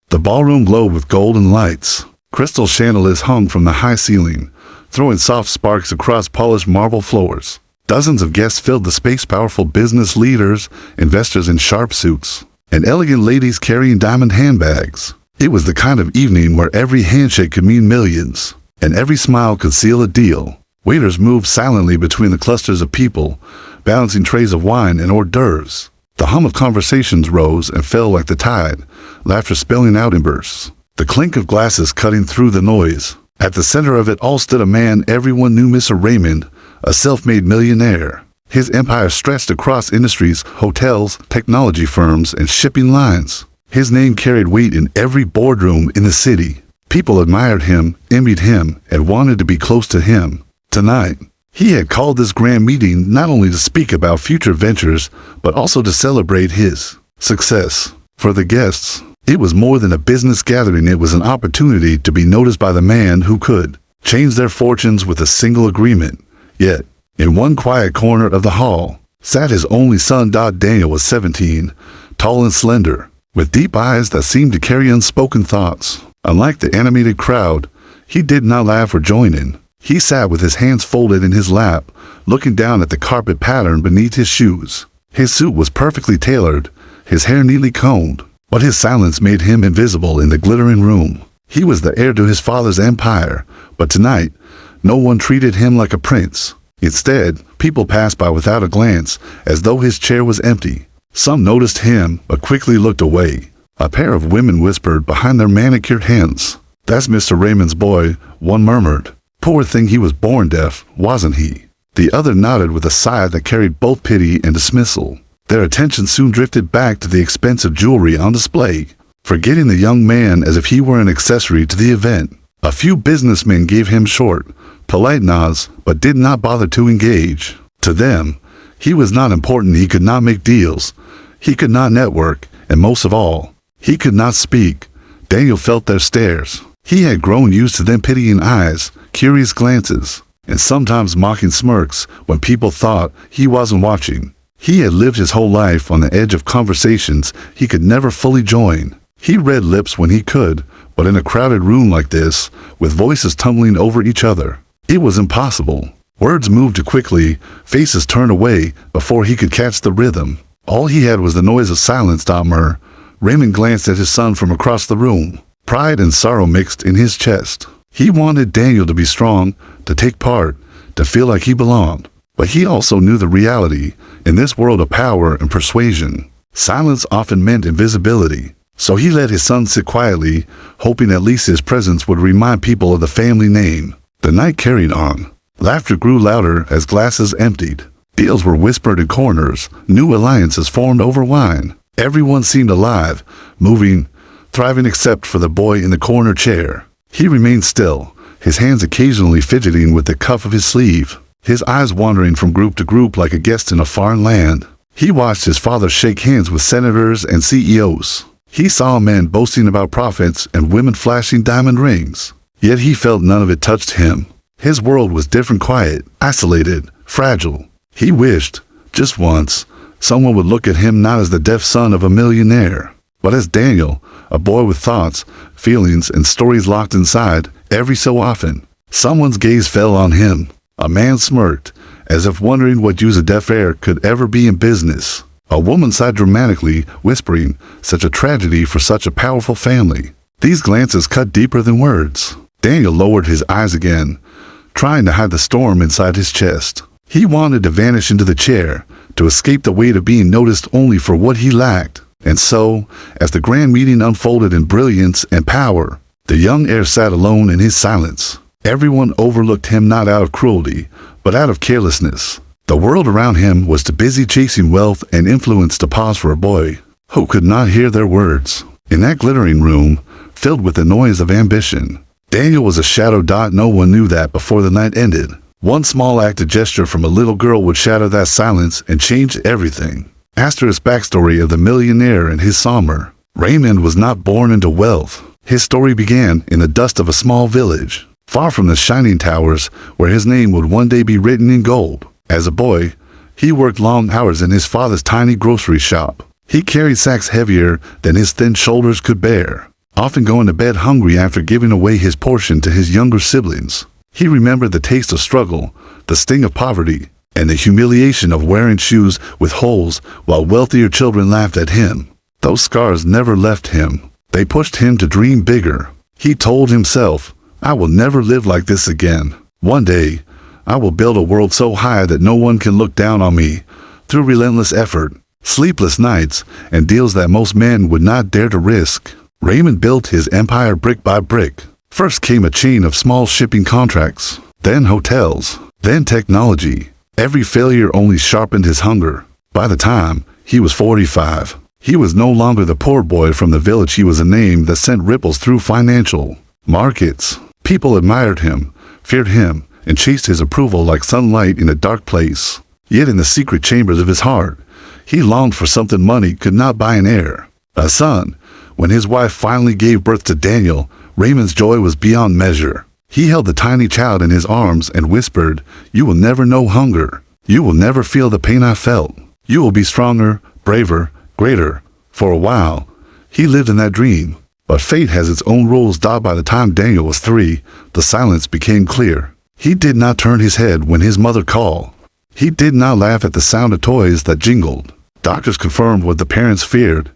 The ballroom glowed with golden lights. Crystal chandeliers hung from the high ceiling, throwing soft sparks across polished marble floors. Dozens of guests filled the space, powerful business leaders, investors in sharp suits, and elegant ladies carrying diamond handbags. It was the kind of evening where every handshake could mean millions, and every smile could seal a deal. Waiters moved silently between the clusters of people, balancing trays of wine and hors d'oeuvres. The hum of conversations rose and fell like the tide, laughter spilling out in bursts, the clink of glasses cutting through the noise. At the center of it all stood a man everyone knew, Mr. Raymond, a self-made millionaire. His empire stretched across industries, hotels, technology firms, and shipping lines. His name carried weight in every boardroom in the city. People admired him, envied him, and wanted to be close to him. Tonight, he had called this grand meeting not only to speak about future ventures, but also to celebrate his success. For the guests, it was more than a business gathering. It was an opportunity to be noticed by the man who could change their fortunes with a single agreement. Yet, in one quiet corner of the hall, sat his only son. Daniel was 17, tall and slender, with deep eyes that seemed to carry unspoken thoughts. Unlike the animated crowd, he did not laugh or join in. He sat with his hands folded in his lap, looking down at the carpet pattern beneath his shoes. His suit was perfectly tailored, his hair neatly combed, but his silence made him invisible in the glittering room. He was the heir to his father's empire, but tonight, no one treated him like a prince. Instead, people passed by without a glance, as though his chair was empty. Some noticed him, but quickly looked away. A pair of women whispered behind their manicured hands. "That's Mr. Raymond's boy," one murmured. "Poor thing, he was born deaf, wasn't he?" The other nodded with a sigh that carried both pity and dismissal. Their attention soon drifted back to the expensive jewelry on display, forgetting the young man as if he were an accessory to the event. A few businessmen gave him short, polite nods, but did not bother to engage. To them, he was not important. He could not make deals. He could not network, and most of all, he could not speak. Daniel felt their stares. He had grown used to them pitying eyes, curious glances, and sometimes mocking smirks when people thought he wasn't watching. He had lived his whole life on the edge of conversations he could never fully join. He read lips when he could, but in a crowded room like this, with voices tumbling over each other, it was impossible. Words moved too quickly, faces turned away before he could catch the rhythm. All he had was the noise of silence. Raymond glanced at his son from across the room. Pride and sorrow mixed in his chest. He wanted Daniel to be strong, to take part, to feel like he belonged. But he also knew the reality. In this world of power and persuasion, silence often meant invisibility. So he let his son sit quietly, hoping at least his presence would remind people of the family name. The night carried on. Laughter grew louder as glasses emptied. Deals were whispered in corners. New alliances formed over wine. Everyone seemed alive, moving, thriving except for the boy in the corner chair. He remained still, his hands occasionally fidgeting with the cuff of his sleeve, his eyes wandering from group to group like a guest in a foreign land. He watched his father shake hands with senators and CEOs. He saw men boasting about profits and women flashing diamond rings. Yet he felt none of it touched him. His world was different, quiet, isolated, fragile. He wished, just once, someone would look at him not as the deaf son of a millionaire, but as Daniel, a boy with thoughts, feelings, and stories locked inside. Every so often, someone's gaze fell on him. A man smirked, as if wondering what use a deaf heir could ever be in business. A woman sighed dramatically, whispering, "Such a tragedy for such a powerful family." These glances cut deeper than words. Daniel lowered his eyes again, trying to hide the storm inside his chest. He wanted to vanish into the chair, to escape the weight of being noticed only for what he lacked. And so, as the grand meeting unfolded in brilliance and power, the young heir sat alone in his silence. Everyone overlooked him not out of cruelty, but out of carelessness. The world around him was too busy chasing wealth and influence to pause for a boy who could not hear their words. In that glittering room, filled with the noise of ambition, Daniel was a shadow. No one knew that before the night ended. One small act of gesture from a little girl would shatter that silence and change everything. Asterisk backstory of the millionaire and his somber. Raymond was not born into wealth. His story began in the dust of a small village, far from the shining towers where his name would one day be written in gold. As a boy, he worked long hours in his father's tiny grocery shop. He carried sacks heavier than his thin shoulders could bear. often going to bed hungry after giving away his portion to his younger siblings. He remembered the taste of struggle, the sting of poverty, and the humiliation of wearing shoes with holes while wealthier children laughed at him. Those scars never left him. They pushed him to dream bigger. He told himself, "I will never live like this again. One day, I will build a world so high that no one can look down on me." Through relentless effort, sleepless nights, and deals that most men would not dare to risk, Raymond built his empire brick by brick. First came a chain of small shipping contracts, then hotels, then technology. Every failure only sharpened his hunger. By the time he was 45, he was no longer the poor boy from the village. He was a name that sent ripples through financial markets. People admired him, feared him, and chased his approval like sunlight in a dark place. Yet in the secret chambers of his heart, he longed for something money could not buy, an heir, a son. When his wife finally gave birth to Daniel, Raymond's joy was beyond measure. He held the tiny child in his arms and whispered, "You will never know hunger. You will never feel the pain I felt. You will be stronger, braver, greater." For a while, he lived in that dream. But fate has its own rules. By the time Daniel was 3, the silence became clear. He did not turn his head when his mother called. He did not laugh at the sound of toys that jingled. Doctors confirmed what the parents feared.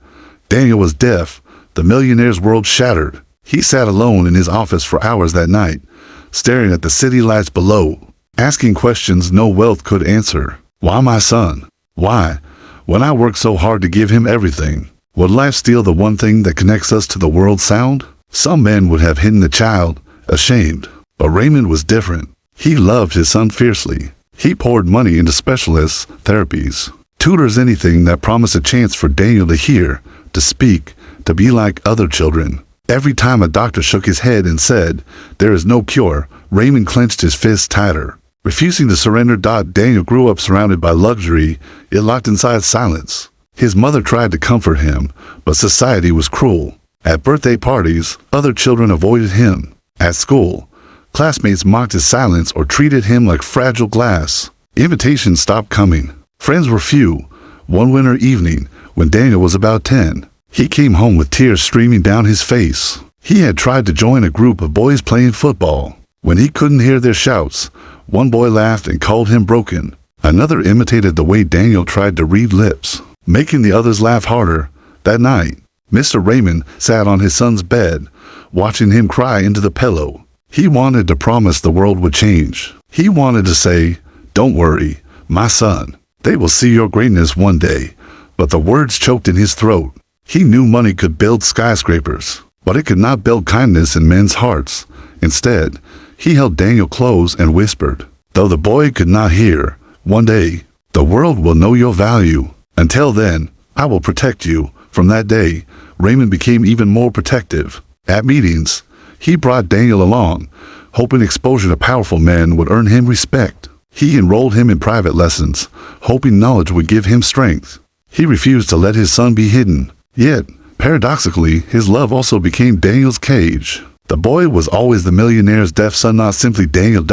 Daniel was deaf. The millionaire's world shattered. He sat alone in his office for hours that night, staring at the city lights below, asking questions no wealth could answer. Why my son? Why? When I worked so hard to give him everything, would life steal the one thing that connects us to the world's sound? Some men would have hidden the child, ashamed. But Raymond was different. He loved his son fiercely. He poured money into specialists, therapies, tutors, anything that promised a chance for Daniel to hear, to speak, to be like other children. Every time a doctor shook his head and said, "There is no cure," Raymond clenched his fists tighter, refusing to surrender. Daniel grew up surrounded by luxury, yet locked inside silence. His mother tried to comfort him, but society was cruel. At birthday parties, other children avoided him. At school, classmates mocked his silence or treated him like fragile glass. Invitations stopped coming. Friends were few. One winter evening, when Daniel was about 10, he came home with tears streaming down his face. He had tried to join a group of boys playing football. When he couldn't hear their shouts, one boy laughed and called him broken. Another imitated the way Daniel tried to read lips, making the others laugh harder. That night, Mr. Raymond sat on his son's bed, watching him cry into the pillow. He wanted to promise the world would change. He wanted to say, "Don't worry, my son. They will see your greatness one day." But the words choked in his throat. He knew money could build skyscrapers, but it could not build kindness in men's hearts. Instead, he held Daniel close and whispered, though the boy could not hear, "One day, the world will know your value. Until then, I will protect you." From that day, Raymond became even more protective. At meetings, he brought Daniel along, hoping exposure to powerful men would earn him respect. He enrolled him in private lessons, hoping knowledge would give him strength. He refused to let his son be hidden. Yet, paradoxically, his love also became Daniel's cage. The boy was always the millionaire's deaf son, not simply Daniel.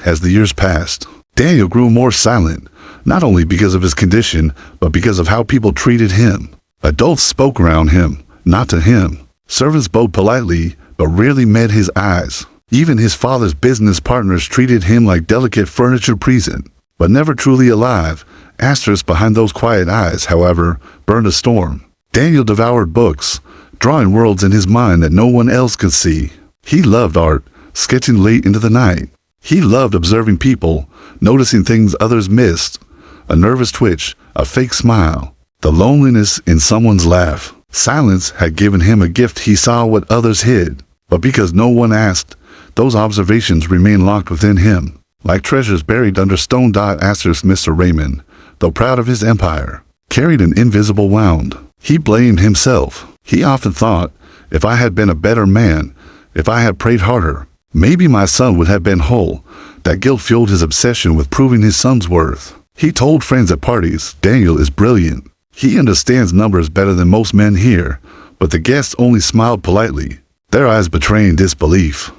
As the years passed, Daniel grew more silent, not only because of his condition, but because of how people treated him. Adults spoke around him, not to him. Servants bowed politely, but rarely met his eyes. Even his father's business partners treated him like delicate furniture, present, but never truly alive. Asterisk behind those quiet eyes, however, burned a storm. Daniel devoured books, drawing worlds in his mind that no one else could see. He loved art, sketching late into the night. He loved observing people, noticing things others missed. A nervous twitch, a fake smile, the loneliness in someone's laugh. Silence had given him a gift. He saw what others hid, but because no one asked, those observations remained locked within him, like treasures buried under stone. Asterisk Mr. Raymond, though proud of his empire, carried an invisible wound. He blamed himself. He often thought, if I had been a better man, if I had prayed harder, maybe my son would have been whole. That guilt fueled his obsession with proving his son's worth. He told friends at parties, "Daniel is brilliant. He understands numbers better than most men here." But the guests only smiled politely, their eyes betraying disbelief.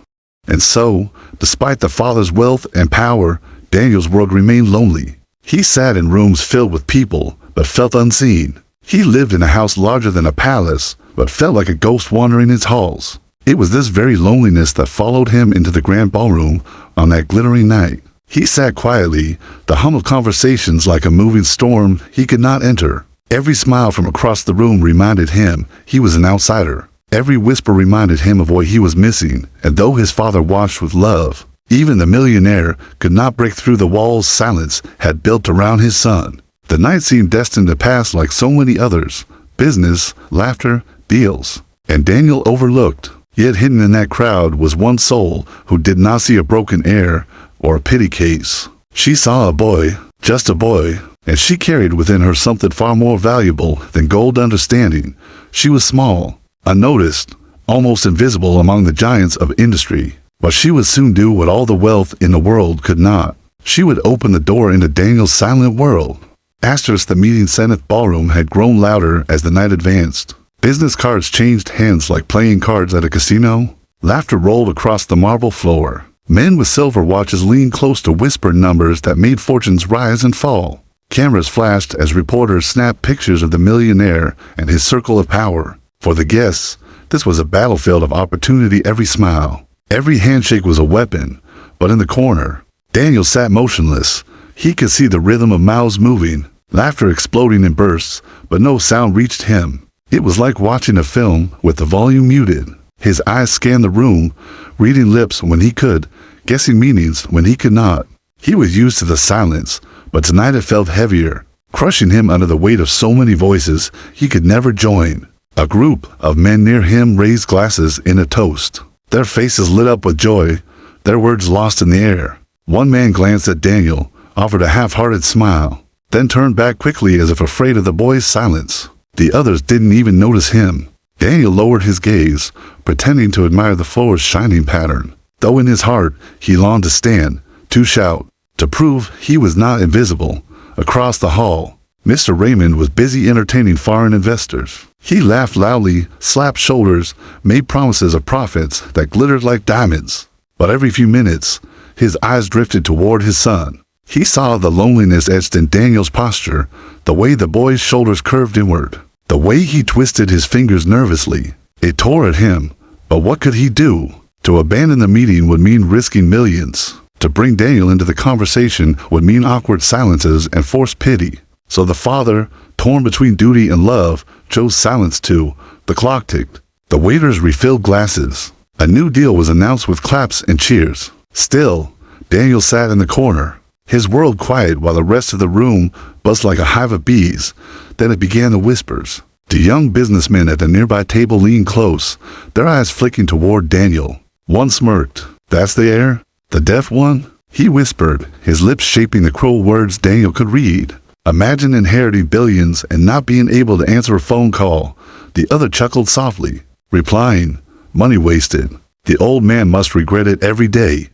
And so, despite the father's wealth and power, Daniel's world remained lonely. He sat in rooms filled with people, but felt unseen. He lived in a house larger than a palace, but felt like a ghost wandering its halls. It was this very loneliness that followed him into the grand ballroom on that glittering night. He sat quietly, the hum of conversations like a moving storm he could not enter. Every smile from across the room reminded him he was an outsider. Every whisper reminded him of what he was missing, and though his father watched with love, even the millionaire could not break through the walls silence had built around his son. The night seemed destined to pass like so many others: business, laughter, deals. And Daniel overlooked. Yet hidden in that crowd was one soul who did not see a broken heir or a pity case. She saw a boy, just a boy, and she carried within her something far more valuable than gold understanding. She was small, unnoticed, almost invisible among the giants of industry, but she would soon do what all the wealth in the world could not. She would open the door into Daniel's silent world. Asterisk, the meeting Senate ballroom had grown louder as the night advanced. Business cards changed hands like playing cards at a casino. Laughter rolled across the marble floor. Men with silver watches leaned close to whisper numbers that made fortunes rise and fall. Cameras flashed as reporters snapped pictures of the millionaire and his circle of power. For the guests, this was a battlefield of opportunity. Every smile, every handshake was a weapon. But in the corner, Daniel sat motionless. He could see the rhythm of mouths moving, laughter exploding in bursts, but no sound reached him. It was like watching a film with the volume muted. His eyes scanned the room, reading lips when he could, guessing meanings when he could not. He was used to the silence, but tonight it felt heavier, crushing him under the weight of so many voices he could never join. A group of men near him raised glasses in a toast. Their faces lit up with joy, their words lost in the air. One man glanced at Daniel, offered a half-hearted smile, then turned back quickly as if afraid of the boy's silence. The others didn't even notice him. Daniel lowered his gaze, pretending to admire the floor's shining pattern, though in his heart he longed to stand, to shout, to prove he was not invisible. Across the hall, Mr. Raymond was busy entertaining foreign investors. He laughed loudly, slapped shoulders, made promises of profits that glittered like diamonds. But every few minutes, his eyes drifted toward his son. He saw the loneliness etched in Daniel's posture, the way the boy's shoulders curved inward, the way he twisted his fingers nervously. It tore at him, but what could he do? To abandon the meeting would mean risking millions. To bring Daniel into the conversation would mean awkward silences and forced pity. So the father, torn between duty and love, chose silence too. The clock ticked. The waiters refilled glasses. A new deal was announced with claps and cheers. Still, Daniel sat in the corner, his world quiet while the rest of the room buzzed like a hive of bees. Then it began the whispers. The young businessmen at the nearby table leaned close, their eyes flicking toward Daniel. One smirked. "That's the heir? The deaf one?" He whispered, his lips shaping the cruel words Daniel could read. "Imagine inheriting billions and not being able to answer a phone call." The other chuckled softly, replying, "Money wasted. The old man must regret it every day."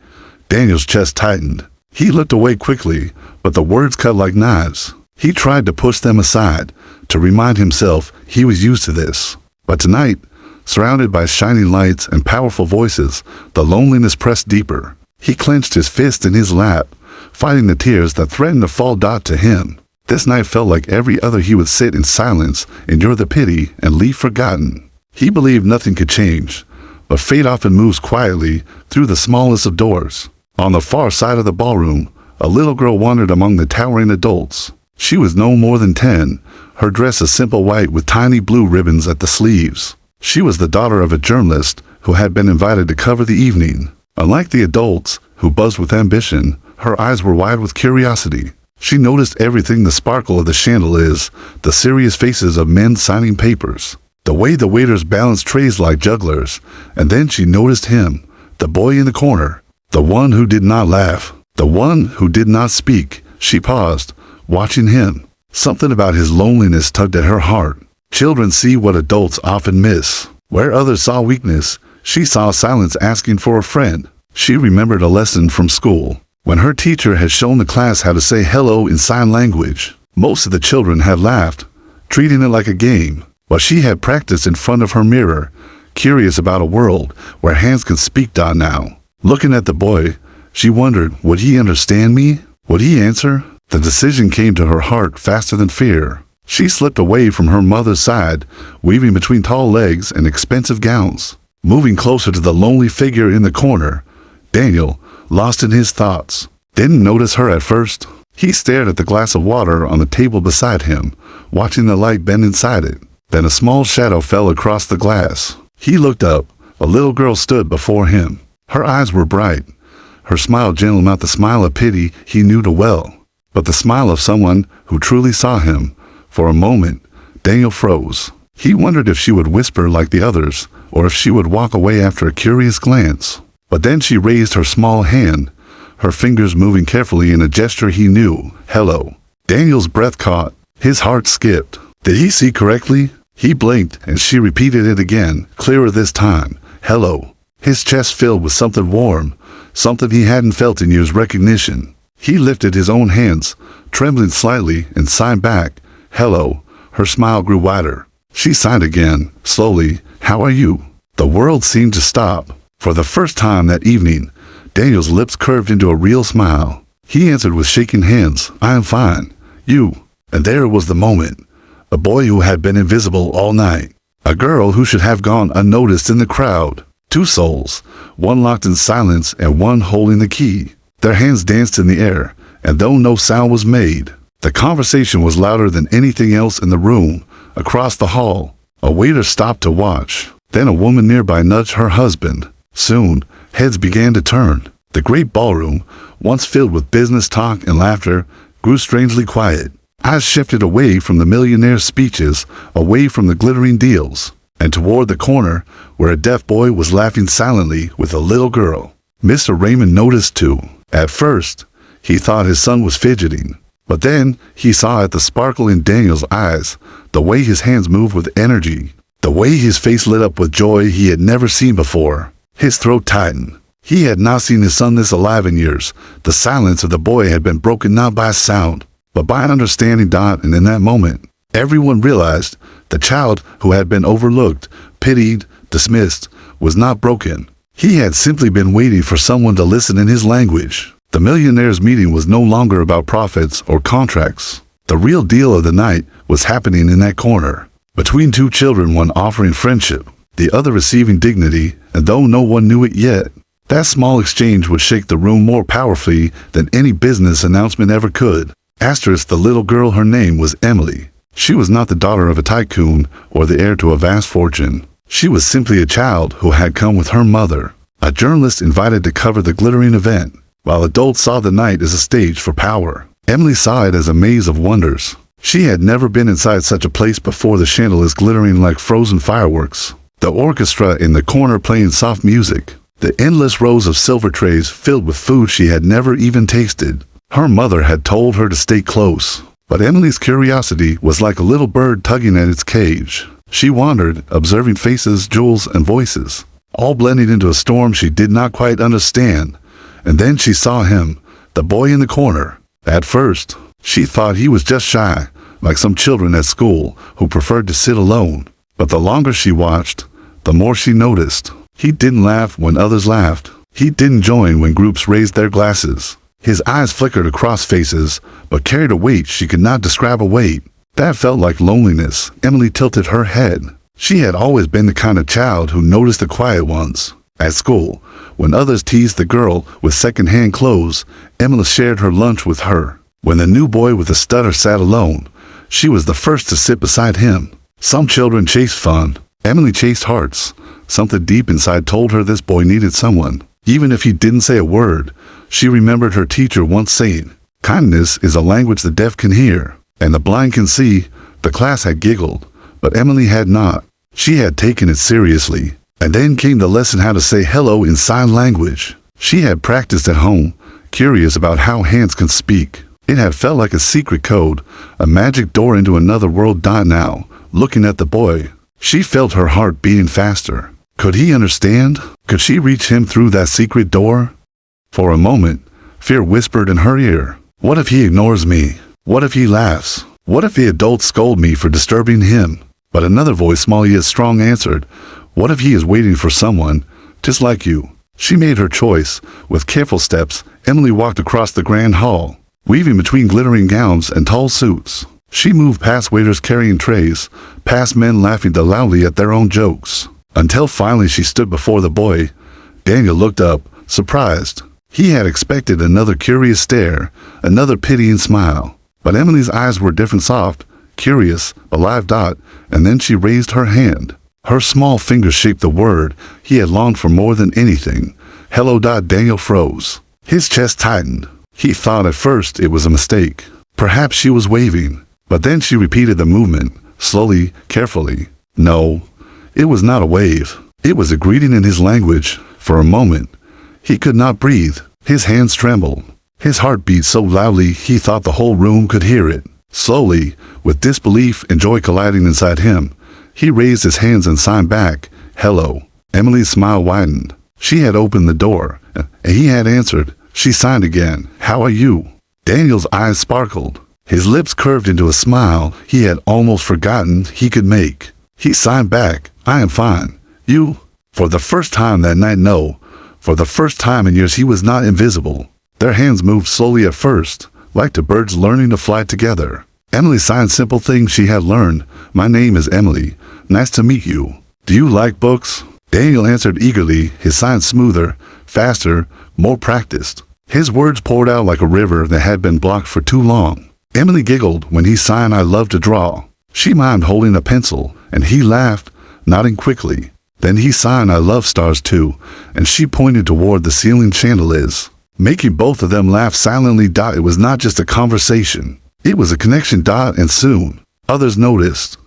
Daniel's chest tightened. He looked away quickly, but the words cut like knives. He tried to push them aside, to remind himself he was used to this. But tonight, surrounded by shining lights and powerful voices, the loneliness pressed deeper. He clenched his fist in his lap, fighting the tears that threatened to fall to him. This night felt like every other. He would sit in silence, endure the pity, and leave forgotten. He believed nothing could change, but fate often moves quietly through the smallest of doors. On the far side of the ballroom, a little girl wandered among the towering adults. She was no more than 10, her dress a simple white with tiny blue ribbons at the sleeves. She was the daughter of a journalist who had been invited to cover the evening. Unlike the adults, who buzzed with ambition, her eyes were wide with curiosity. She noticed everything: the sparkle of the chandeliers, the serious faces of men signing papers, the way the waiters balanced trays like jugglers. And then she noticed him, the boy in the corner, the one who did not laugh, the one who did not speak. She paused, watching him. Something about his loneliness tugged at her heart. Children see what adults often miss. Where others saw weakness, she saw silence asking for a friend. She remembered a lesson from school, when her teacher had shown the class how to say hello in sign language. Most of the children had laughed, treating it like a game, but she had practiced in front of her mirror, curious about a world where hands could speak. Now, looking at the boy, she wondered, would he understand me? Would he answer? The decision came to her heart faster than fear. She slipped away from her mother's side, weaving between tall legs and expensive gowns. Moving closer to the lonely figure in the corner, Daniel, lost in his thoughts, didn't notice her at first. He stared at the glass of water on the table beside him, watching the light bend inside it. Then a small shadow fell across the glass. He looked up. A little girl stood before him. Her eyes were bright, her smile gentle, not the smile of pity he knew too well, but the smile of someone who truly saw him. For a moment, Daniel froze. He wondered if she would whisper like the others, or if she would walk away after a curious glance. But then she raised her small hand, her fingers moving carefully in a gesture he knew. Hello. Daniel's breath caught. His heart skipped. Did he see correctly? He blinked, and she repeated it again, clearer this time. Hello. His chest filled with something warm, something he hadn't felt in years. Recognition. He lifted his own hands, trembling slightly, and signed back. Hello. Her smile grew wider. She sighed again, slowly. How are you? The world seemed to stop. For the first time that evening, Daniel's lips curved into a real smile. He answered with shaking hands. I am fine. You. And there was the moment. A boy who had been invisible all night. A girl who should have gone unnoticed in the crowd. Two souls, one locked in silence and one holding the key. Their hands danced in the air, and though no sound was made, the conversation was louder than anything else in the room. Across the hall, a waiter stopped to watch. Then a woman nearby nudged her husband. Soon, heads began to turn. The great ballroom, once filled with business talk and laughter, grew strangely quiet. Eyes shifted away from the millionaire's speeches, away from the glittering deals, and toward the corner where a deaf boy was laughing silently with a little girl. Mr. Raymond noticed too. At first, he thought his son was fidgeting, but then he saw at the sparkle in Daniel's eyes, the way his hands moved with energy, the way his face lit up with joy he had never seen before. His throat tightened. He had not seen his son this alive in years. The silence of the boy had been broken not by sound, but by an understanding. And in that moment, everyone realized the child who had been overlooked, pitied, dismissed, was not broken. He had simply been waiting for someone to listen in his language. The millionaire's meeting was no longer about profits or contracts. The real deal of the night was happening in that corner, between two children, one offering friendship, the other receiving dignity, and though no one knew it yet, that small exchange would shake the room more powerfully than any business announcement ever could. Asterisk, the little girl, her name was Emily. She was not the daughter of a tycoon or the heir to a vast fortune. She was simply a child who had come with her mother, a journalist invited to cover the glittering event. While adults saw the night as a stage for power, Emily saw it as a maze of wonders. She had never been inside such a place before, the chandeliers glittering like frozen fireworks, the orchestra in the corner playing soft music, the endless rows of silver trays filled with food she had never even tasted. Her mother had told her to stay close, but Emily's curiosity was like a little bird tugging at its cage. She wandered, observing faces, jewels, and voices, all blending into a storm she did not quite understand. And then she saw him, the boy in the corner. At first, she thought he was just shy, like some children at school who preferred to sit alone. But the longer she watched, the more she noticed. He didn't laugh when others laughed. He didn't join when groups raised their glasses. His eyes flickered across faces, but carried a weight she could not describe. A weight that felt like loneliness. Emily tilted her head. She had always been the kind of child who noticed the quiet ones. At school, when others teased the girl with second-hand clothes, Emily shared her lunch with her. When the new boy with a stutter sat alone, she was the first to sit beside him. Some children chased fun. Emily chased hearts. Something deep inside told her this boy needed someone. Even if he didn't say a word, she remembered her teacher once saying, "Kindness is a language the deaf can hear, and the blind can see." The class had giggled, but Emily had not. She had taken it seriously. And then came the lesson how to say hello in sign language. She had practiced at home, curious about how hands can speak. It had felt like a secret code, a magic door into another world. Now, looking at the boy, she felt her heart beating faster. Could he understand? Could she reach him through that secret door? For a moment, fear whispered in her ear. What if he ignores me? What if he laughs? What if the adults scold me for disturbing him? But another voice, small yet strong, answered, what if he is waiting for someone, just like you? She made her choice. With careful steps, Emily walked across the grand hall, weaving between glittering gowns and tall suits. She moved past waiters carrying trays, past men laughing loudly at their own jokes, until finally she stood before the boy. Daniel looked up, surprised. He had expected another curious stare, another pitying smile. But Emily's eyes were different, soft, curious, alive. And then she raised her hand. Her small fingers shaped the word he had longed for more than anything. Hello. Daniel froze. His chest tightened. He thought at first it was a mistake. Perhaps she was waving. But then she repeated the movement, slowly, carefully. No, it was not a wave. It was a greeting in his language. For a moment, he could not breathe. His hands trembled. His heart beat so loudly he thought the whole room could hear it. Slowly, with disbelief and joy colliding inside him, he raised his hands and signed back, hello. Emily's smile widened. She had opened the door, and he had answered. She signed again, how are you? Daniel's eyes sparkled. His lips curved into a smile he had almost forgotten he could make. He signed back, I am fine. You? For the first time that night, no. For the first time in years he was not invisible. Their hands moved slowly at first, like two birds learning to fly together. Emily signed simple things she had learned. My name is Emily. Nice to meet you. Do you like books? Daniel answered eagerly, his sign smoother, faster, more practiced. His words poured out like a river that had been blocked for too long. Emily giggled when he signed I love to draw. She mimed holding a pencil, and he laughed, nodding quickly. Then he signed I love stars too, and she pointed toward the ceiling chandeliers, making both of them laugh silently. It was not just a conversation. It was a connection. And soon, others noticed.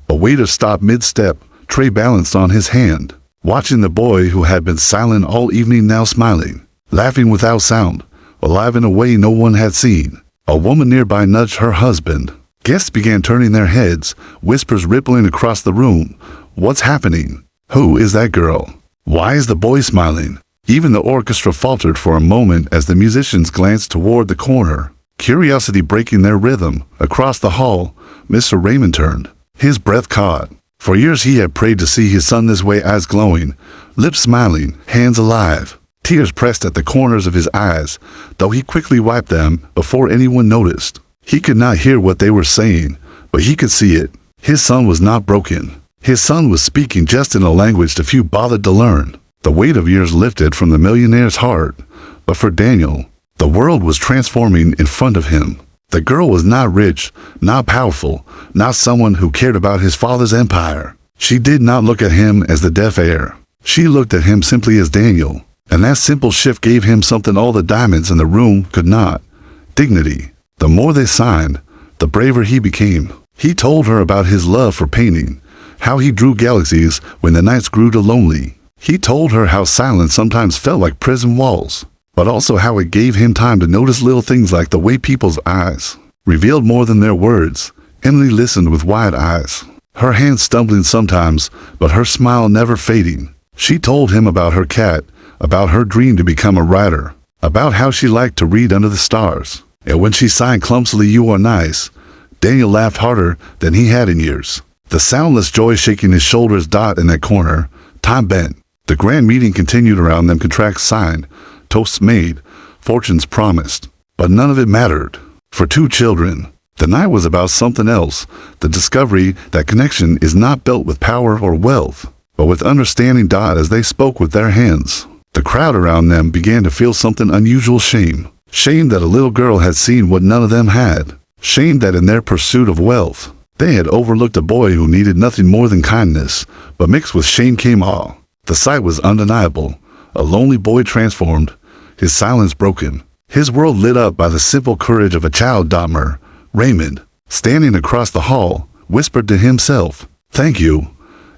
A waiter stopped mid-step, tray balanced on his hand, watching the boy who had been silent all evening now smiling, laughing without sound, alive in a way no one had seen. A woman nearby nudged her husband. Guests began turning their heads, whispers rippling across the room. What's happening? Who is that girl? Why is the boy smiling? Even the orchestra faltered for a moment as the musicians glanced toward the corner, curiosity breaking their rhythm. Across the hall, Mr. Raymond turned. His breath caught. For years he had prayed to see his son this way, eyes glowing, lips smiling, hands alive. Tears pressed at the corners of his eyes, though he quickly wiped them before anyone noticed. He could not hear what they were saying, but he could see it. His son was not broken. His son was speaking just in a language too few bothered to learn. The weight of years lifted from the millionaire's heart. But for Daniel, the world was transforming in front of him. The girl was not rich, not powerful, not someone who cared about his father's empire. She did not look at him as the deaf heir. She looked at him simply as Daniel. And that simple shift gave him something all the diamonds in the room could not. Dignity. The more they signed, the braver he became. He told her about his love for painting, how he drew galaxies when the nights grew too lonely. He told her how silence sometimes felt like prison walls, but also how it gave him time to notice little things like the way people's eyes revealed more than their words. Emily listened with wide eyes, her hands stumbling sometimes, but her smile never fading. She told him about her cat, about her dream to become a writer, about how she liked to read under the stars. And when she signed clumsily, you are nice, Daniel laughed harder than he had in years. The soundless joy shaking his shoulders. In that corner, time bent. The grand meeting continued around them. Contracts signed, toasts made, fortunes promised. But none of it mattered. For two children, the night was about something else. The discovery that connection is not built with power or wealth, but with understanding. As they spoke with their hands, the crowd around them began to feel something unusual. Shame. Shame that a little girl had seen what none of them had. Shame that in their pursuit of wealth, they had overlooked a boy who needed nothing more than kindness. But mixed with shame came awe. The sight was undeniable. A lonely boy transformed, his silence broken, his world lit up by the simple courage of a child. Raymond, standing across the hall, whispered to himself, thank you.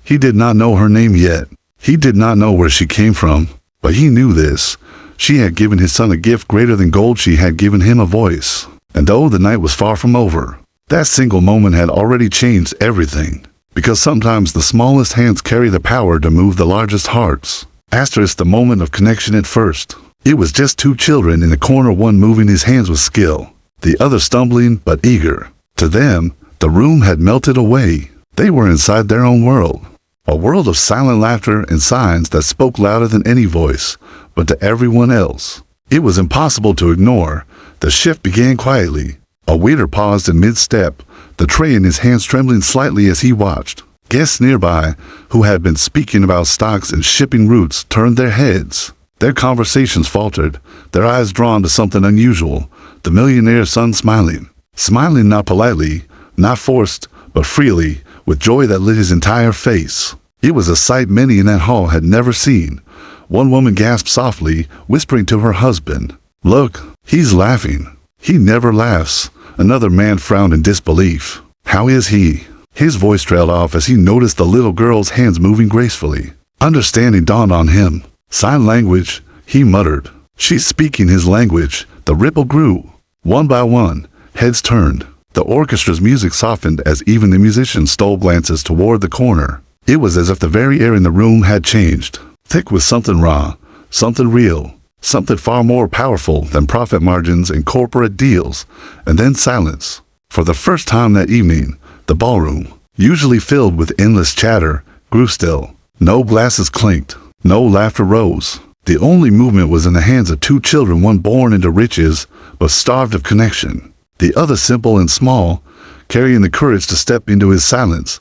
He did not know her name yet. He did not know where she came from. But he knew this. She had given his son a gift greater than gold. She had given him a voice. And though the night was far from over, that single moment had already changed everything. Because sometimes the smallest hands carry the power to move the largest hearts. Asterisk the moment of connection at first. It was just two children in the corner, one moving his hands with skill, the other stumbling but eager. To them, the room had melted away. They were inside their own world. A world of silent laughter and signs that spoke louder than any voice. But to everyone else, it was impossible to ignore. The shift began quietly. A waiter paused in mid-step, the tray in his hands trembling slightly as he watched. Guests nearby, who had been speaking about stocks and shipping routes, turned their heads. Their conversations faltered, their eyes drawn to something unusual, the millionaire's son smiling. Smiling not politely, not forced, but freely, with joy that lit his entire face. It was a sight many in that hall had never seen. One woman gasped softly, whispering to her husband, "Look, he's laughing. He never laughs." Another man frowned in disbelief. "How is he?" His voice trailed off as he noticed the little girl's hands moving gracefully. Understanding dawned on him. "Sign language," he muttered. "She's speaking his language." The ripple grew. One by one, heads turned. The orchestra's music softened as even the musicians stole glances toward the corner. It was as if the very air in the room had changed, thick with something raw, something real, something far more powerful than profit margins and corporate deals. And then silence. For the first time that evening, the ballroom, usually filled with endless chatter, grew still. No glasses clinked, no laughter rose. The only movement was in the hands of two children, one born into riches, but starved of connection. The other simple and small, carrying the courage to step into his silence.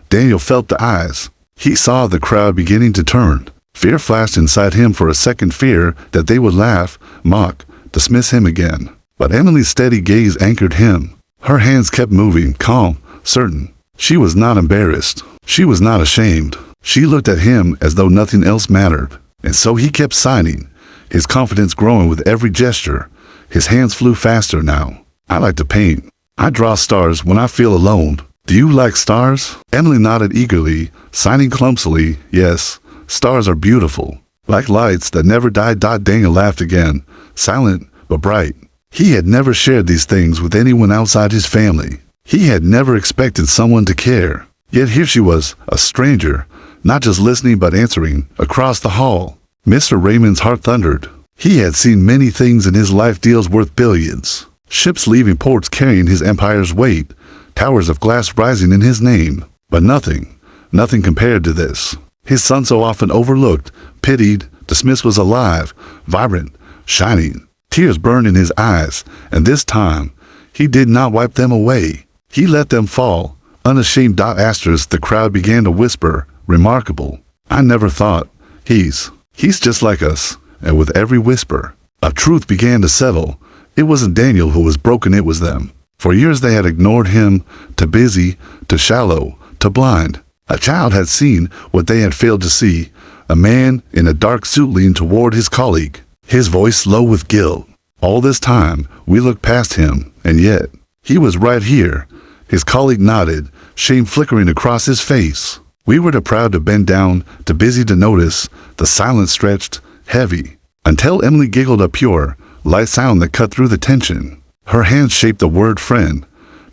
Daniel felt the eyes. He saw the crowd beginning to turn. Fear flashed inside him for a second, fear that they would laugh, mock, dismiss him again. But Emily's steady gaze anchored him. Her hands kept moving, calm, certain. She was not embarrassed. She was not ashamed. She looked at him as though nothing else mattered. And so he kept signing, his confidence growing with every gesture. His hands flew faster now. "I like to paint. I draw stars when I feel alone. Do you like stars?" Emily nodded eagerly, signing clumsily. "Yes, stars are beautiful. Like lights that never die." Daniel laughed again, silent but bright. He had never shared these things with anyone outside his family. He had never expected someone to care. Yet here she was, a stranger, not just listening but answering, across the hall. Mr. Raymond's heart thundered. He had seen many things in his life, deals worth billions. Ships leaving ports carrying his empire's weight, towers of glass rising in his name. But nothing compared to this. His son, so often overlooked, pitied, dismissed, was alive, vibrant, shining. Tears burned in his eyes, and this time, he did not wipe them away. He let them fall, unashamed. Asterisk, the crowd began to whisper, "Remarkable. I never thought. He's just like us." And with every whisper, a truth began to settle. It wasn't Daniel who was broken, it was them. For years they had ignored him, too busy, too shallow, too blind. A child had seen what they had failed to see. A man in a dark suit leaned toward his colleague, his voice low with guilt. "All this time, we looked past him, and yet, he was right here." His colleague nodded, shame flickering across his face. "We were too proud to bend down, too busy to notice." The silence stretched, heavy, until Emily giggled, a pure, light sound that cut through the tension. Her hands shaped the word friend.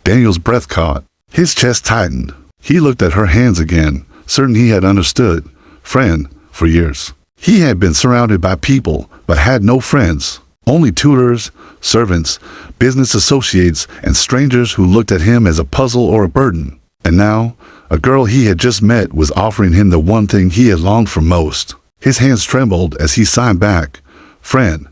Daniel's breath caught. His chest tightened. He looked at her hands again, certain he had understood. Friend, for years. He had been surrounded by people, but had no friends. Only tutors, servants, business associates, and strangers who looked at him as a puzzle or a burden. And now, a girl he had just met was offering him the one thing he had longed for most. His hands trembled as he signed back, "Friend."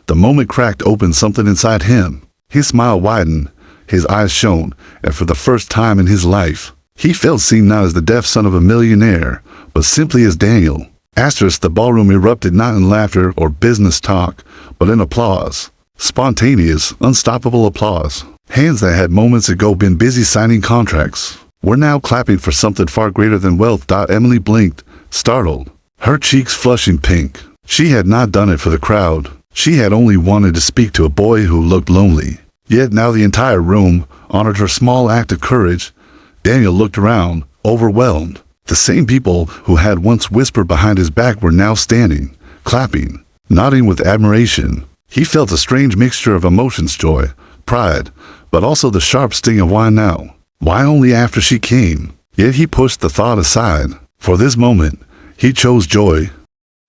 The moment cracked open something inside him. His smile widened, his eyes shone, and for the first time in his life, he felt seen, not as the deaf son of a millionaire, but simply as Daniel. Asterisk, the ballroom erupted not in laughter or business talk, but in applause. Spontaneous, unstoppable applause. Hands that had moments ago been busy signing contracts were now clapping for something far greater than wealth. Emily blinked, startled, her cheeks flushing pink. She had not done it for the crowd. She had only wanted to speak to a boy who looked lonely. Yet now the entire room honored her small act of courage. Daniel looked around, overwhelmed. The same people who had once whispered behind his back were now standing, clapping, nodding with admiration. He felt a strange mixture of emotions, joy, pride, but also the sharp sting of why now? Why only after she came? Yet he pushed the thought aside. For this moment, he chose joy.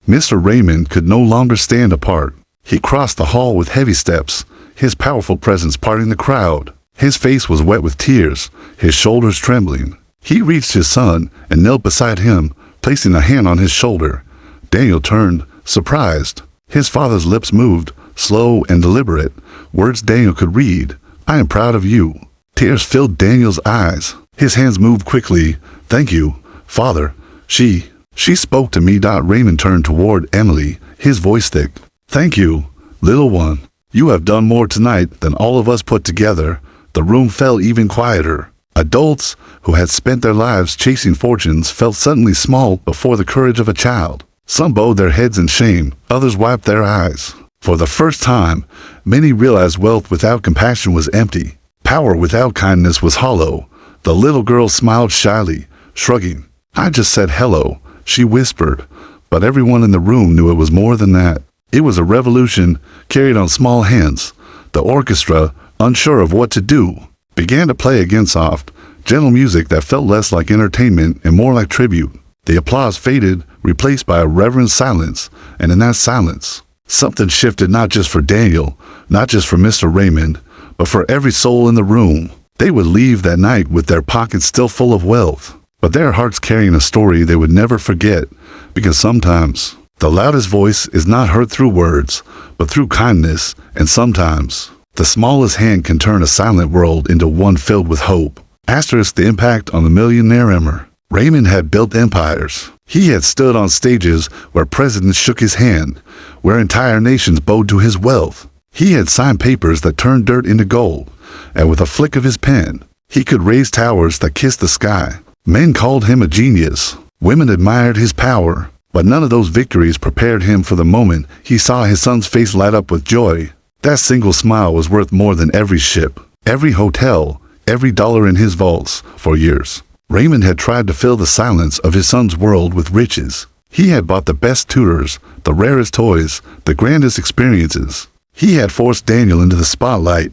Mr. Raymond could no longer stand apart. He crossed the hall with heavy steps, his powerful presence parting the crowd. His face was wet with tears, his shoulders trembling. He reached his son and knelt beside him, placing a hand on his shoulder. Daniel turned, surprised. His father's lips moved, slow and deliberate, words Daniel could read. I am proud of you." Tears filled Daniel's eyes. His hands moved quickly. "Thank you, Father. She spoke to me." Raymond turned toward Emily, his voice thick. "Thank you, little one. You have done more tonight than all of us put together." The room fell even quieter. Adults who had spent their lives chasing fortunes felt suddenly small before the courage of a child. Some bowed their heads in shame, others wiped their eyes. For the first time, many realized wealth without compassion was empty. Power without kindness was hollow. The little girl smiled shyly, shrugging. "I just said hello," she whispered, but everyone in the room knew it was more than that. It was a revolution carried on small hands. The orchestra, unsure of what to do, began to play again soft, gentle music that felt less like entertainment and more like tribute. The applause faded, replaced by a reverent silence, and in that silence, something shifted, not just for Daniel, not just for Mr. Raymond, but for every soul in the room. They would leave that night with their pockets still full of wealth, but their hearts carrying a story they would never forget, because sometimes the loudest voice is not heard through words, but through kindness, and sometimes the smallest hand can turn a silent world into one filled with hope. Asterisk the impact on the millionaire Emmer. Raymond had built empires. He had stood on stages where presidents shook his hand, where entire nations bowed to his wealth. He had signed papers that turned dirt into gold, and with a flick of his pen, he could raise towers that kissed the sky. Men called him a genius. Women admired his power, but none of those victories prepared him for the moment he saw his son's face light up with joy. That single smile was worth more than every ship, every hotel, every dollar in his vaults. For years, Raymond had tried to fill the silence of his son's world with riches. He had bought the best tutors, the rarest toys, the grandest experiences. He had forced Daniel into the spotlight,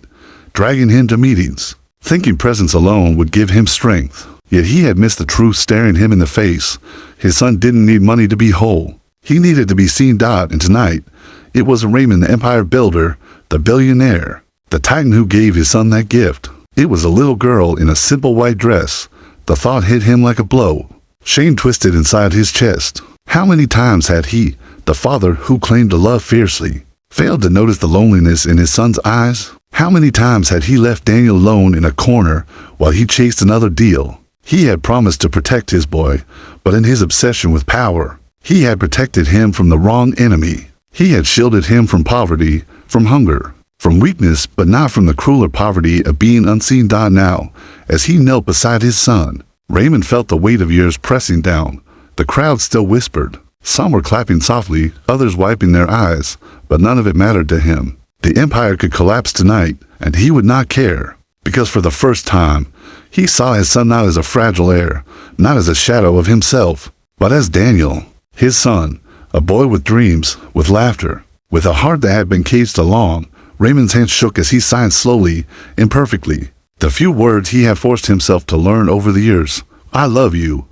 dragging him to meetings, thinking presence alone would give him strength. Yet he had missed the truth staring him in the face. His son didn't need money to be whole. He needed to be seen. And tonight, it was Raymond, the empire builder, the billionaire, the titan who gave his son that gift. It was a little girl in a simple white dress. The thought hit him like a blow. Shame twisted inside his chest. How many times had he, the father who claimed to love fiercely, failed to notice the loneliness in his son's eyes? How many times had he left Daniel alone in a corner while he chased another deal? He had promised to protect his boy, but in his obsession with power, he had protected him from the wrong enemy. He had shielded him from poverty, from hunger, from weakness, but not from the crueler poverty of being unseen. Now, as he knelt beside his son, Raymond felt the weight of years pressing down. The crowd still whispered. Some were clapping softly, others wiping their eyes, but none of it mattered to him. The empire could collapse tonight, and he would not care, because for the first time, he saw his son not as a fragile heir, not as a shadow of himself, but as Daniel, his son, a boy with dreams, with laughter, with a heart that had been caged along. Raymond's hand shook as he signed slowly, imperfectly, the few words he had forced himself to learn over the years. "I love you."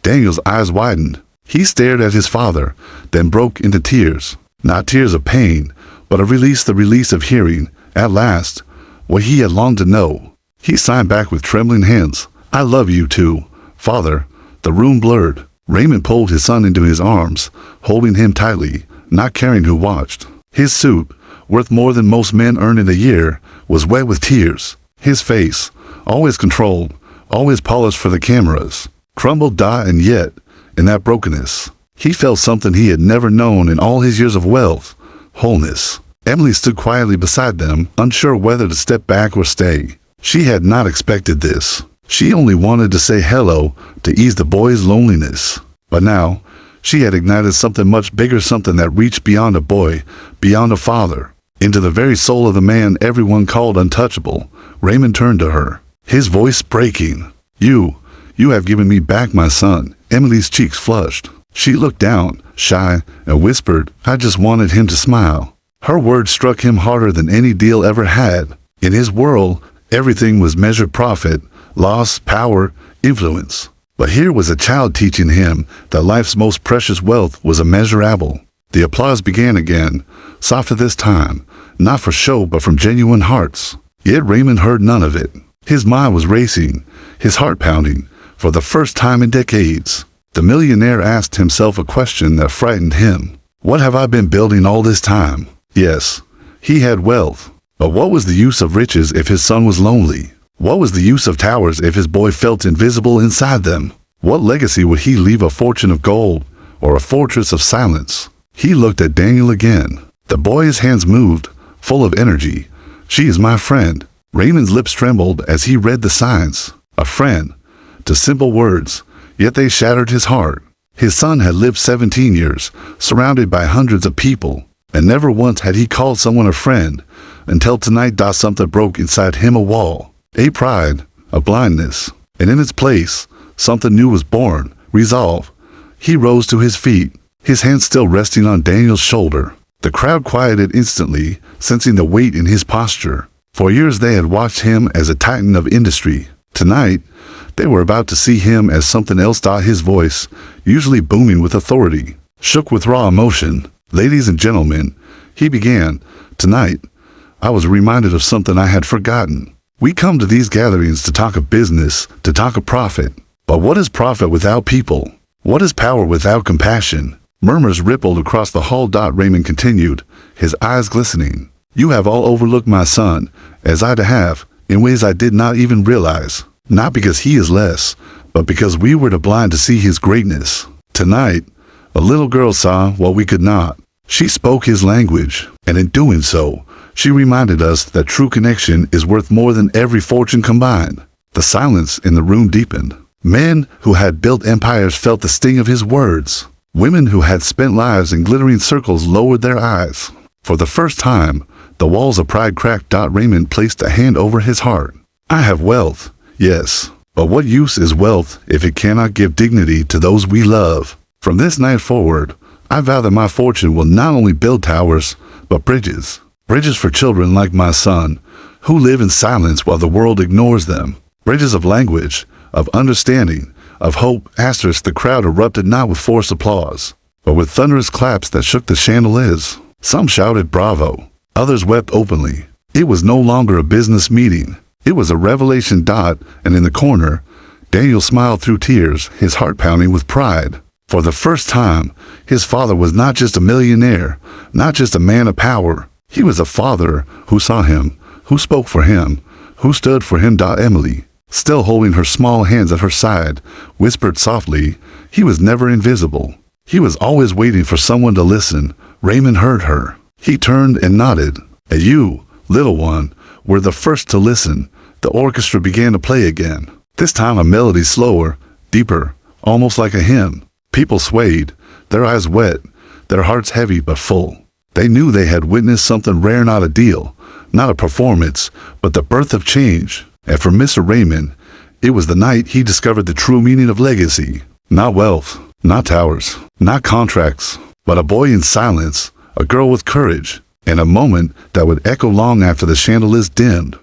Daniel's eyes widened. He stared at his father, then broke into tears. Not tears of pain, but of release, the release of hearing, at last, what he had longed to know. He signed back with trembling hands. "I love you too, Father." The room blurred. Raymond pulled his son into his arms, holding him tightly, not caring who watched. His suit, worth more than most men earn in a year, was wet with tears. His face, always controlled, always polished for the cameras, crumbled. And yet, in that brokenness, he felt something he had never known in all his years of wealth: wholeness. Emily stood quietly beside them, unsure whether to step back or stay. She had not expected this. She only wanted to say hello to ease the boy's loneliness. But now, she had ignited something much bigger, something that reached beyond a boy, beyond a father, into the very soul of the man everyone called untouchable. Raymond turned to her, his voice breaking. You have given me back my son." Emily's cheeks flushed. She looked down, shy, and whispered, "I just wanted him to smile." Her words struck him harder than any deal ever had. In his world, everything was measured: profit, loss, power, influence. But here was a child teaching him that life's most precious wealth was immeasurable. The applause began again, softer this time, not for show but from genuine hearts. Yet Raymond heard none of it. His mind was racing, his heart pounding, for the first time in decades. The millionaire asked himself a question that frightened him. What have I been building all this time? Yes, he had wealth, But what was the use of riches if his son was lonely? What was the use of towers if his boy felt invisible inside them? What legacy would he leave, a fortune of gold or a fortress of silence? He looked at Daniel again. The boy's hands moved, full of energy. "She is my friend." Raymond's lips trembled as he read the signs. A friend. To simple words, yet they shattered his heart. His son had lived 17 years, surrounded by hundreds of people, and never once had he called someone a friend, until tonight something broke inside him, a wall, a pride, a blindness, and in its place, something new was born, resolve. He rose to his feet, his hand still resting on Daniel's shoulder. The crowd quieted instantly, sensing the weight in his posture. For years they had watched him as a titan of industry. Tonight, they were about to see him as something else. His voice, usually booming with authority, shook with raw emotion. "Ladies and gentlemen," he began, "tonight, I was reminded of something I had forgotten. We come to these gatherings to talk of business, to talk of profit. But what is profit without people? What is power without compassion?" Murmurs rippled across the hall. Raymond continued, his eyes glistening. "You have all overlooked my son, as I have, in ways I did not even realize. Not because he is less, but because we were too blind to see his greatness. Tonight, a little girl saw what we could not. She spoke his language, and in doing so, she reminded us that true connection is worth more than every fortune combined." The silence in the room deepened. Men who had built empires felt the sting of his words. Women who had spent lives in glittering circles lowered their eyes. For the first time, the walls of pride cracked. Raymond placed a hand over his heart. "I have wealth, yes, but what use is wealth if it cannot give dignity to those we love? From this night forward, I vow that my fortune will not only build towers, but bridges. Bridges for children like my son, who live in silence while the world ignores them. Bridges of language, of understanding, of hope." The crowd erupted not with forced applause, but with thunderous claps that shook the chandeliers. Some shouted bravo. Others wept openly. It was no longer a business meeting. It was a revelation. And in the corner, Daniel smiled through tears, his heart pounding with pride. For the first time, his father was not just a millionaire, not just a man of power. He was a father who saw him, who spoke for him, who stood for him. Emily, still holding her small hands at her side, whispered softly, "He was never invisible. He was always waiting for someone to listen." Raymond heard her. He turned and nodded. "And you, little one, were the first to listen." The orchestra began to play again. This time a melody slower, deeper, almost like a hymn. People swayed, their eyes wet, their hearts heavy but full. They knew they had witnessed something rare, not a deal, not a performance, but the birth of change. And for Mr. Raymond, it was the night he discovered the true meaning of legacy. Not wealth, not towers, not contracts, but a boy in silence, a girl with courage, and a moment that would echo long after the chandeliers dimmed.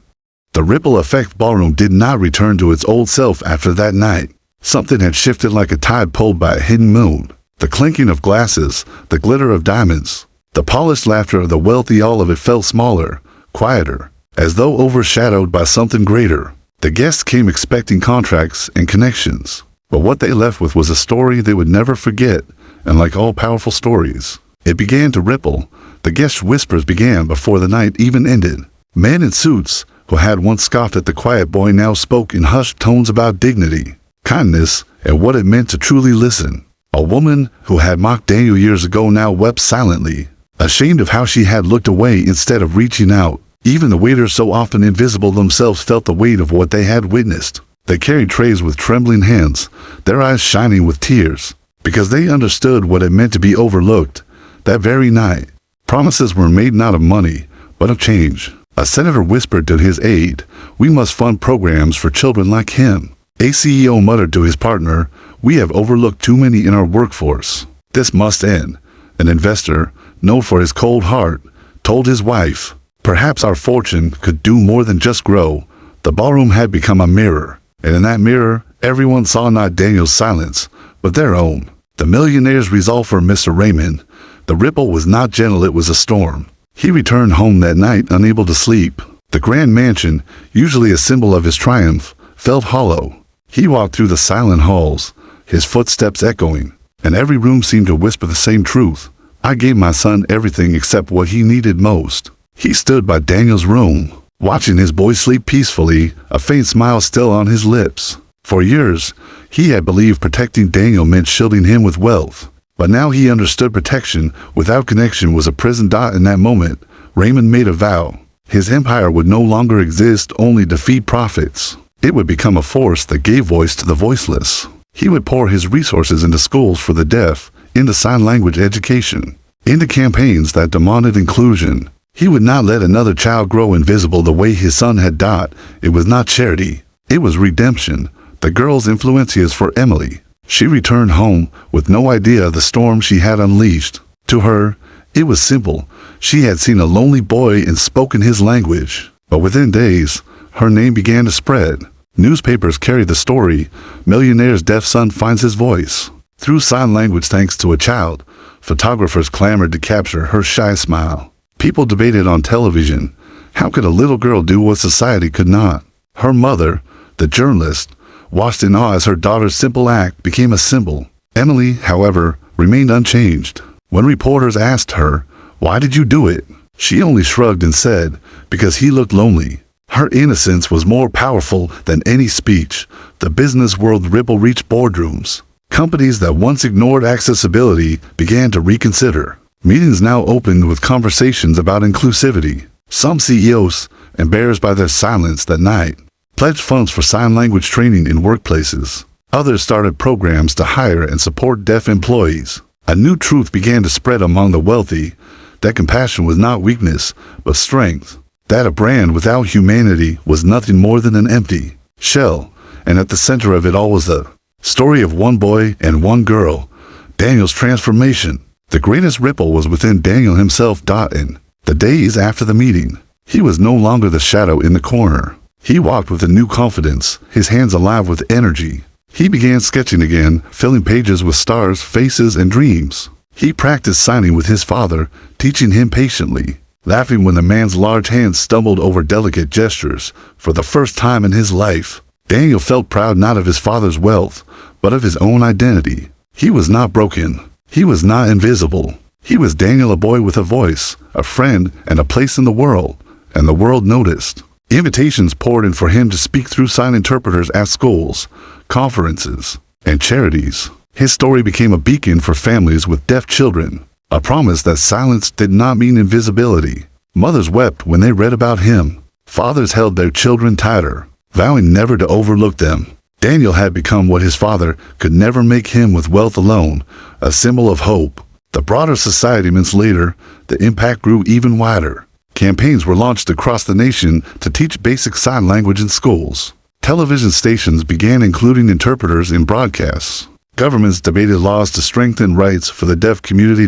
The ripple effect ballroom did not return to its old self after that night. Something had shifted like a tide pulled by a hidden moon. The clinking of glasses, the glitter of diamonds, the polished laughter of the wealthy, all of it felt smaller, quieter, as though overshadowed by something greater. The guests came expecting contracts and connections, but what they left with was a story they would never forget, and like all powerful stories, it began to ripple. The guest whispers began before the night even ended. Men in suits, who had once scoffed at the quiet boy, now spoke in hushed tones about dignity, kindness, and what it meant to truly listen. A woman who had mocked Daniel years ago now wept silently, ashamed of how she had looked away instead of reaching out. Even the waiters, so often invisible themselves, felt the weight of what they had witnessed. They carried trays with trembling hands, their eyes shining with tears, because they understood what it meant to be overlooked. That very night, promises were made not of money, but of change. A senator whispered to his aide, "We must fund programs for children like him." A CEO muttered to his partner, "We have overlooked too many in our workforce. This must end." An investor, known for his cold heart, told his wife, "Perhaps our fortune could do more than just grow." The ballroom had become a mirror, and in that mirror, everyone saw not Daniel's silence, but their own. The millionaire's resolve for Mr. Raymond. The ripple was not gentle, it was a storm. He returned home that night unable to sleep. The grand mansion, usually a symbol of his triumph, felt hollow. He walked through the silent halls, his footsteps echoing, and every room seemed to whisper the same truth. "I gave my son everything except what he needed most." He stood by Daniel's room, watching his boy sleep peacefully, a faint smile still on his lips. For years, he had believed protecting Daniel meant shielding him with wealth. But now he understood protection without connection was a prison. In that moment, Raymond made a vow. His empire would no longer exist only to feed profits. It would become a force that gave voice to the voiceless. He would pour his resources into schools for the deaf, into sign language education, into campaigns that demanded inclusion. He would not let another child grow invisible the way his son had died. It was not charity. It was redemption. The girl's influences for Emily. She returned home with no idea of the storm she had unleashed. To her, it was simple. She had seen a lonely boy and spoken his language. But within days, her name began to spread. Newspapers carried the story. Millionaire's deaf son finds his voice. Through sign language thanks to a child, photographers clamored to capture her shy smile. People debated on television. How could a little girl do what society could not? Her mother, the journalist, watched in awe as her daughter's simple act became a symbol. Emily, however, remained unchanged. When reporters asked her, "Why did you do it?" she only shrugged and said, "Because he looked lonely." Her innocence was more powerful than any speech. The business world ripple reached boardrooms. Companies that once ignored accessibility began to reconsider. Meetings now opened with conversations about inclusivity. Some CEOs, embarrassed by their silence that night, pledged funds for sign language training in workplaces. Others started programs to hire and support deaf employees. A new truth began to spread among the wealthy, that compassion was not weakness, but strength. That a brand without humanity was nothing more than an empty shell, and at the center of it all was the story of one boy and one girl, Daniel's transformation. The greatest ripple was within Daniel himself. In the days after the meeting, he was no longer the shadow in the corner. He walked with a new confidence, his hands alive with energy. He began sketching again, filling pages with stars, faces, and dreams. He practiced signing with his father, teaching him patiently, laughing when the man's large hands stumbled over delicate gestures. For the first time in his life, Daniel felt proud not of his father's wealth, but of his own identity. He was not broken. He was not invisible. He was Daniel, a boy with a voice, a friend, and a place in the world. And the world noticed. Invitations poured in for him to speak through sign interpreters at schools, conferences, and charities. His story became a beacon for families with deaf children, a promise that silence did not mean invisibility. Mothers wept when they read about him. Fathers held their children tighter, vowing never to overlook them. Daniel had become what his father could never make him with wealth alone, a symbol of hope. The broader society months later, the impact grew even wider. Campaigns were launched across the nation to teach basic sign language in schools. Television stations began including interpreters in broadcasts. Governments debated laws to strengthen rights for the deaf community.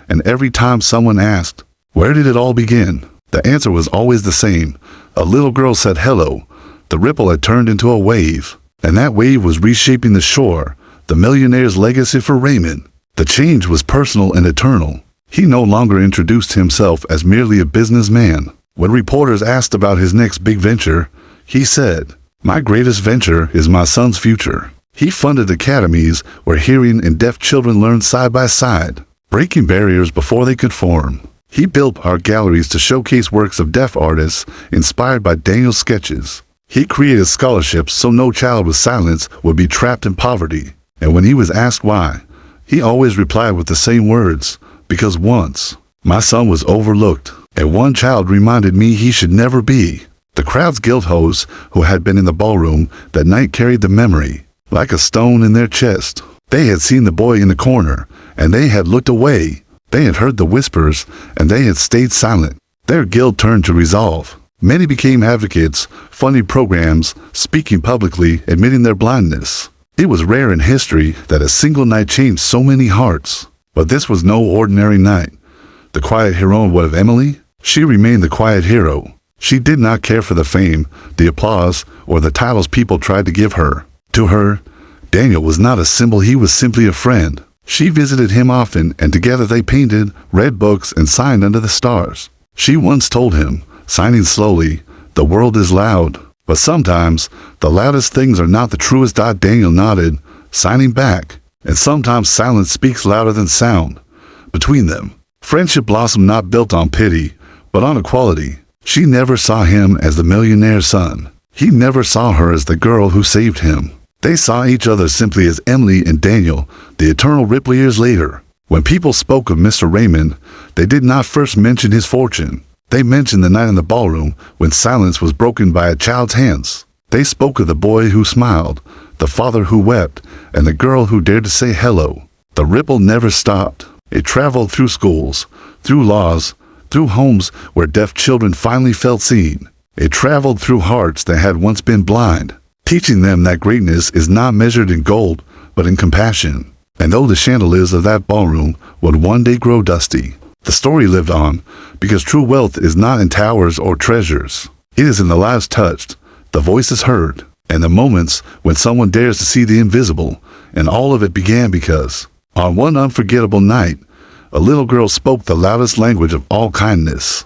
And every time someone asked, "Where did it all begin?" the answer was always the same. A little girl said hello. The ripple had turned into a wave, and that wave was reshaping the shore, the millionaire's legacy for Raymond. The change was personal and eternal. He no longer introduced himself as merely a businessman. When reporters asked about his next big venture, he said, "My greatest venture is my son's future." He funded academies where hearing and deaf children learned side by side, breaking barriers before they could form. He built art galleries to showcase works of deaf artists inspired by Daniel's sketches. He created scholarships so no child with silence would be trapped in poverty. And when he was asked why, he always replied with the same words, "Because once, my son was overlooked, and one child reminded me he should never be." The crowd's guild hosts who had been in the ballroom that night carried the memory, like a stone in their chest. They had seen the boy in the corner, and they had looked away. They had heard the whispers, and they had stayed silent. Their guild turned to resolve. Many became advocates, funding programs, speaking publicly, admitting their blindness. It was rare in history that a single night changed so many hearts. But this was no ordinary night. The quiet heroine of Emily? She remained the quiet hero. She did not care for the fame, the applause, or the titles people tried to give her. To her, Daniel was not a symbol, he was simply a friend. She visited him often, and together they painted, read books, and signed under the stars. She once told him, signing slowly, "The world is loud, but sometimes the loudest things are not the truest." Daniel nodded, signing back. And sometimes silence speaks louder than sound. Between them, friendship blossomed, not built on pity, but on equality. She never saw him as the millionaire's son. He never saw her as the girl who saved him. They saw each other simply as Emily and Daniel, the eternal ripple years later. When people spoke of Mr. Raymond, they did not first mention his fortune. They mentioned the night in the ballroom when silence was broken by a child's hands. They spoke of the boy who smiled, the father who wept, and the girl who dared to say hello. The ripple never stopped. It traveled through schools, through laws, through homes where deaf children finally felt seen. It traveled through hearts that had once been blind, teaching them that greatness is not measured in gold, but in compassion. And though the chandeliers of that ballroom would one day grow dusty, the story lived on, because true wealth is not in towers or treasures. It is in the lives touched, the voices heard, and the moments when someone dares to see the invisible. And all of it began because, on one unforgettable night, a little girl spoke the loudest language of all kindness.